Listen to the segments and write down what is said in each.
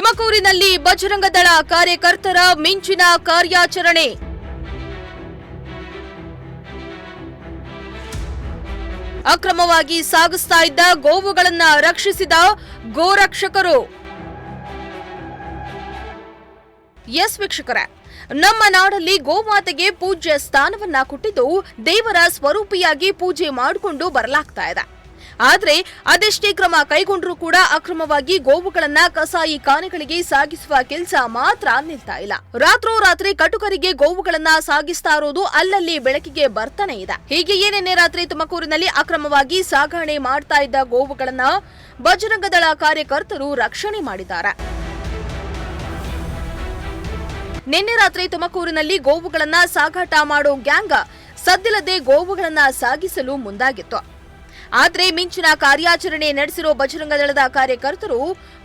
ತುಮಕೂರಿನಲ್ಲಿ ಬಜರಂಗ ದಳ ಕಾರ್ಯಕರ್ತರ ಮಿಂಚಿನ ಕಾರ್ಯಾಚರಣೆ. ಅಕ್ರಮವಾಗಿ ಸಾಗಿಸ್ತಾ ಇದ್ದ ಗೋವುಗಳನ್ನ ರಕ್ಷಿಸಿದ ಗೋರಕ್ಷಕರು. ಎಸ್ ವೀಕ್ಷಕರೇ, ನಮ್ಮ ನಾಡಲ್ಲಿ ಗೋಮಾತೆಗೆ ಪೂಜ್ಯ ಸ್ಥಾನವನ್ನ ಕೊಟ್ಟಿದ್ದು ದೇವರ ಸ್ವರೂಪಿಯಾಗಿ ಪೂಜೆ ಮಾಡಿಕೊಂಡು ಬರಲಾಗ್ತಾ ಇದೆ. ಆದರೆ ಅದೆಷ್ಟೇ ಕ್ರಮ ಕೈಗೊಂಡ್ರೂ ಕೂಡ ಅಕ್ರಮವಾಗಿ ಗೋವುಗಳನ್ನ ಕಸಾಯಿ ಖಾನೆಗಳಿಗೆ ಸಾಗಿಸುವ ಕೆಲಸ ಮಾತ್ರ ನಿಲ್ತಾ ಇಲ್ಲ. ರಾತ್ರೋರಾತ್ರಿ ಕಟುಕರಿಗೆ ಗೋವುಗಳನ್ನ ಸಾಗಿಸ್ತಾ ಇರೋದು ಅಲ್ಲಲ್ಲಿ ಬೆಳಕಿಗೆ ಬರ್ತಾನೆ ಇದೆ. ಹೀಗೆಯೇ ನಿನ್ನೆ ರಾತ್ರಿ ತುಮಕೂರಿನಲ್ಲಿ ಅಕ್ರಮವಾಗಿ ಸಾಗಣೆ ಮಾಡ್ತಾ ಇದ್ದ ಗೋವುಗಳನ್ನ ಬಜರಂಗ ದಳ ಕಾರ್ಯಕರ್ತರು ರಕ್ಷಣೆ ಮಾಡಿದ್ದಾರೆ. ನಿನ್ನೆ ರಾತ್ರಿ ತುಮಕೂರಿನಲ್ಲಿ ಗೋವುಗಳನ್ನ ಸಾಗಾಟ ಮಾಡೋ ಗ್ಯಾಂಗ್ ಸದ್ದಿಲ್ಲದೆ ಗೋವುಗಳನ್ನ ಸಾಗಿಸಲು ಮುಂದಾಗಿತ್ತು. ಆದರೆ ಮಿಂಚಿನ ಕಾರ್ಯಾಚರಣೆ ನಡೆಸಿರೋ ಬಜರಂಗ ದಳದ ಕಾರ್ಯಕರ್ತರು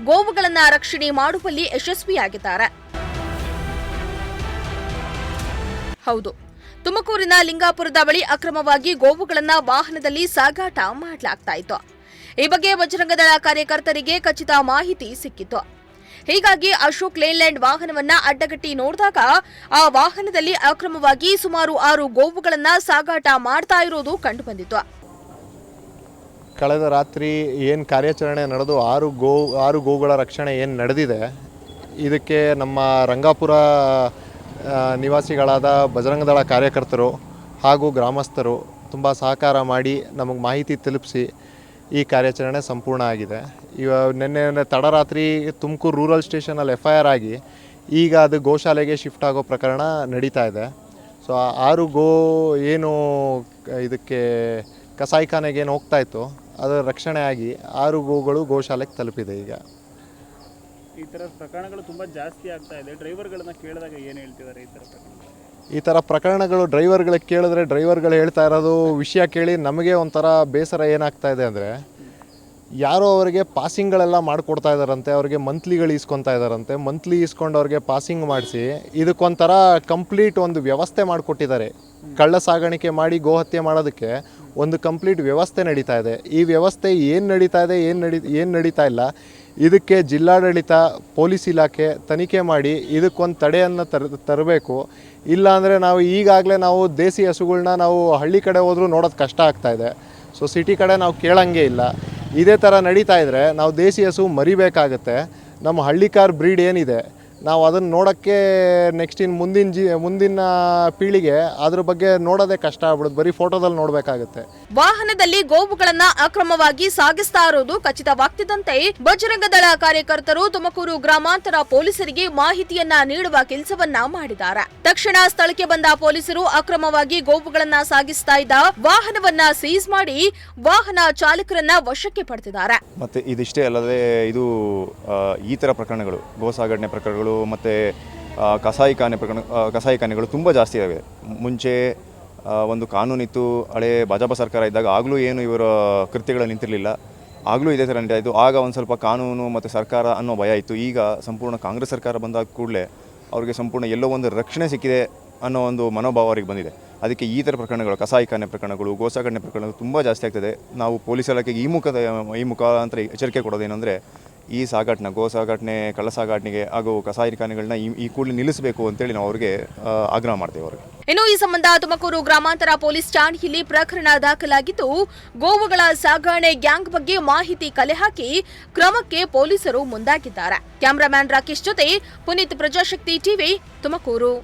ಗೋವುಗಳನ್ನ ರಕ್ಷಣೆ ಮಾಡುವಲ್ಲಿ ಯಶಸ್ವಿಯಾಗಿದ್ದಾರೆ. ಹೌದು, ತುಮಕೂರಿನ ಲಿಂಗಾಪುರದ ಬಳಿ ಅಕ್ರಮವಾಗಿ ಗೋವುಗಳನ್ನ ವಾಹನದಲ್ಲಿ ಸಾಗಾಟ ಮಾಡಲಾಗ್ತಾ ಇತ್ತು. ಈ ಬಗ್ಗೆ ಬಜರಂಗ ದಳ ಕಾರ್ಯಕರ್ತರಿಗೆ ಖಚಿತ ಮಾಹಿತಿ ಸಿಕ್ಕಿತ್ತು. ಹೀಗಾಗಿ ಅಶೋಕ್ ಲೇಲ್ಯಾಂಡ್ ವಾಹನವನ್ನ ಅಡ್ಡಗಟ್ಟಿ ನೋಡಿದಾಗ ಆ ವಾಹನದಲ್ಲಿ ಅಕ್ರಮವಾಗಿ ಸುಮಾರು 6 ಗೋವುಗಳನ್ನ ಸಾಗಾಟ ಮಾಡ್ತಾ ಇರೋದು ಕಂಡುಬಂದಿತ್ತು. ಕಳೆದ ರಾತ್ರಿ ಏನು ಕಾರ್ಯಾಚರಣೆ ನಡೆದು 6 ಗೋವುಗಳ ರಕ್ಷಣೆ ಏನು ನಡೆದಿದೆ, ಇದಕ್ಕೆ ನಮ್ಮ ರಂಗಾಪುರ ನಿವಾಸಿಗಳಾದ ಬಜರಂಗ ದಳ ಕಾರ್ಯಕರ್ತರು ಹಾಗೂ ಗ್ರಾಮಸ್ಥರು ತುಂಬ ಸಹಕಾರ ಮಾಡಿ ನಮಗೆ ಮಾಹಿತಿ ತಲುಪಿಸಿ ಈ ಕಾರ್ಯಾಚರಣೆ ಸಂಪೂರ್ಣ ಆಗಿದೆ. ನಿನ್ನೆ ತಡರಾತ್ರಿ ತುಮಕೂರು ರೂರಲ್ ಸ್ಟೇಷನಲ್ಲಿ FIR ಆಗಿ ಈಗ ಅದು ಗೋಶಾಲೆಗೆ ಶಿಫ್ಟ್ ಆಗೋ ಪ್ರಕರಣ ನಡೀತಾ ಇದೆ. ಸೊ 6 ಗೋ ಏನು ಇದಕ್ಕೆ ಕಸಾಯಿಖಾನೆಗೆ ಏನು ಹೋಗ್ತಾ ಇತ್ತು ಅದರ ರಕ್ಷಣೆ ಆಗಿ 6 ಗೋಗಳು ಗೋಶಾಲೆಗೆ ತಲುಪಿದೆ. ಈಗ ಈ ಥರ ಪ್ರಕರಣಗಳು ತುಂಬ ಜಾಸ್ತಿ ಆಗ್ತಾ ಇದೆ. ಡ್ರೈವರ್ಗಳನ್ನ ಕೇಳಿದಾಗ ಏನು ಹೇಳ್ತಿದ್ದಾರೆ ಈ ಥರ ಪ್ರಕರಣಗಳು ಡ್ರೈವರ್ಗಳಿಗೆ ಕೇಳಿದ್ರೆ ಡ್ರೈವರ್ಗಳು ಹೇಳ್ತಾ ಇರೋದು ವಿಷಯ ಕೇಳಿ ನಮಗೆ ಒಂಥರ ಬೇಸರ ಏನಾಗ್ತಾ ಇದೆ ಅಂದರೆ, ಯಾರೋ ಅವರಿಗೆ ಪಾಸಿಂಗ್ಗಳೆಲ್ಲ ಮಾಡಿಕೊಡ್ತಾ ಇದ್ದಾರಂತೆ, ಅವ್ರಿಗೆ ಮಂತ್ಲಿಗಳು ಇಸ್ಕೊತಾ ಇದ್ದಾರಂತೆ. ಮಂತ್ಲಿ ಇಸ್ಕೊಂಡು ಅವ್ರಿಗೆ ಪಾಸಿಂಗ್ ಮಾಡಿಸಿ ಇದಕ್ಕೊಂಥರ ಕಂಪ್ಲೀಟ್ ಒಂದು ವ್ಯವಸ್ಥೆ ಮಾಡಿಕೊಟ್ಟಿದ್ದಾರೆ. ಕಳ್ಳ ಸಾಗಾಣಿಕೆ ಮಾಡಿ ಗೋಹತ್ಯೆ ಮಾಡೋದಕ್ಕೆ ಒಂದು ಕಂಪ್ಲೀಟ್ ವ್ಯವಸ್ಥೆ ನಡೀತಾ ಇದೆ. ಈ ವ್ಯವಸ್ಥೆ ಏನು ನಡೀತಾ ಇದೆ, ಏನು ನಡೀತಾ ಇಲ್ಲ, ಇದಕ್ಕೆ ಜಿಲ್ಲಾಡಳಿತ, ಪೊಲೀಸ್ ಇಲಾಖೆ ತನಿಖೆ ಮಾಡಿ ಇದಕ್ಕೊಂದು ತಡೆಯನ್ನು ತರಬೇಕು. ಇಲ್ಲಾಂದರೆ ನಾವು ಈಗಾಗಲೇ ನಾವು ದೇಸಿ ಹಸುಗಳ್ನ ನಾವು ಹಳ್ಳಿ ಕಡೆ ಹೋದ್ರೂ ನೋಡೋದು ಕಷ್ಟ ಆಗ್ತಾಯಿದೆ. ಸೊ ಸಿಟಿ ಕಡೆ ನಾವು ಕೇಳಂಗೆ ಇಲ್ಲ. ಇದೇ ಥರ ನಡೀತಾ ಇದ್ದರೆ ನಾವು ದೇಸಿ ಹಸು ಮರಿಬೇಕಾಗತ್ತೆ. ನಮ್ಮ ಹಳ್ಳಿಕಾರ್ ಬ್ರೀಡ್ ಏನಿದೆ ನಾವು ಅದನ್ನು ನೋಡೋಕ್ಕೆ ನೆಕ್ಸ್ಟ್ ಮುಂದಿನ ಪೀಳಿಗೆ ಅದ್ರ ಬಗ್ಗೆ ನೋಡೋದೇ ಕಷ್ಟ ಆಗ್ಬಿಡುತ್ತೆ. ಬರೀ ಫೋಟೋದಲ್ಲಿ ನೋಡಬೇಕಾಗುತ್ತೆ. ವಾಹನದಲ್ಲಿ ಗೋವುಗಳನ್ನ ಅಕ್ರಮವಾಗಿ ಸಾಗಿಸ್ತಾ ಇರೋದು ಖಚಿತವಾಗ್ತಿದ್ದಂತೆ ಬಜರಂಗ ದಳ ಕಾರ್ಯಕರ್ತರು ತುಮಕೂರು ಗ್ರಾಮಾಂತರ ಪೊಲೀಸರಿಗೆ ಮಾಹಿತಿಯನ್ನ ನೀಡುವ ಕೆಲಸವನ್ನ ಮಾಡಿದ್ದಾರೆ. ತಕ್ಷಣ ಸ್ಥಳಕ್ಕೆ ಬಂದ ಪೊಲೀಸರು ಅಕ್ರಮವಾಗಿ ಗೋವುಗಳನ್ನ ಸಾಗಿಸ್ತಾ ಇದ್ದ ವಾಹನವನ್ನ ಸೀಸ್ ಮಾಡಿ ವಾಹನ ಚಾಲಕರನ್ನ ವಶಕ್ಕೆ ಪಡೆದಿದ್ದಾರೆ. ಮತ್ತೆ ಇದಿಷ್ಟೇ ಅಲ್ಲದೆ ಇದು ಈ ತರ ಪ್ರಕರಣಗಳು, ಗೋ ಸಾಗಣೆ ಪ್ರಕರಣಗಳು ಮತ್ತು ಕಸಾಯಿಖಾನೆಗಳು ತುಂಬ ಜಾಸ್ತಿ ಇದ್ದಾವೆ. ಮುಂಚೆ ಒಂದು ಕಾನೂನಿತ್ತು, ಹಳೆ ಭಾಜಪ ಸರ್ಕಾರ ಇದ್ದಾಗ ಆಗಲೂ ಏನು ಇವರ ಕೃತ್ಯಗಳು ನಿಂತಿರಲಿಲ್ಲ. ಆಗಲೂ ಇದೇ ಥರ ನಡೀತಾ ಇತ್ತು. ಆಗ ಒಂದು ಸ್ವಲ್ಪ ಕಾನೂನು ಮತ್ತು ಸರ್ಕಾರ ಅನ್ನೋ ಭಯ ಇತ್ತು. ಈಗ ಸಂಪೂರ್ಣ ಕಾಂಗ್ರೆಸ್ ಸರ್ಕಾರ ಬಂದಾಗ ಕೂಡಲೇ ಅವರಿಗೆ ಸಂಪೂರ್ಣ ಎಲ್ಲೋ ಒಂದು ರಕ್ಷಣೆ ಸಿಕ್ಕಿದೆ ಅನ್ನೋ ಒಂದು ಮನೋಭಾವ ಅವರಿಗೆ ಬಂದಿದೆ. ಅದಕ್ಕೆ ಈ ಥರ ಪ್ರಕರಣಗಳು, ಕಸಾಯಿಖಾನೆ ಪ್ರಕರಣಗಳು, ಗೋಸಾಗಣೆ ಪ್ರಕರಣಗಳು ತುಂಬ ಜಾಸ್ತಿ ಆಗ್ತದೆ. ನಾವು ಪೊಲೀಸ್ ಇಲಾಖೆಗೆ ಈ ಮುಖಾಂತರ ಎಚ್ಚರಿಕೆ ಕೊಡೋದೇನೆಂದರೆ, ಈ ಸಾಗಾಟನೆ, ಗೋ ಸಾಗಾಟನೆ, ಕಳ್ಳ ಸಾಗಾಟನೆಗೆ ಹಾಗೂ ಕಸಾಯಿಖಾನೆಗಳನ್ನ ಈ ಕೂಡಲೇ ನಿಲ್ಲಿಸಬೇಕು ಅಂತೇಳಿ ನಾವು ಅವರಿಗೆ ಆಗ್ರಹ ಮಾಡ್ತೇವೆ ಅವರಿಗೆ. ಇನ್ನು ಈ ಸಂಬಂಧ ತುಮಕೂರು ಗ್ರಾಮಾಂತರ ಪೊಲೀಸ್ ಠಾಣೆಯಲ್ಲಿ ಪ್ರಕರಣ ದಾಖಲಾಗಿದ್ದು, ಗೋವುಗಳ ಸಾಗಣೆ ಗ್ಯಾಂಗ್ ಬಗ್ಗೆ ಮಾಹಿತಿ ಕಲೆ ಹಾಕಿ ಕ್ರಮಕ್ಕೆ ಪೊಲೀಸರು ಮುಂದಾಗಿದ್ದಾರೆ. ಕ್ಯಾಮರಾಮ್ಯಾನ್ ರಾಕೇಶ್ ಜೊತೆ ಪುನೀತ್, ಪ್ರಜಾಶಕ್ತಿ ಟಿವಿ, ತುಮಕೂರು.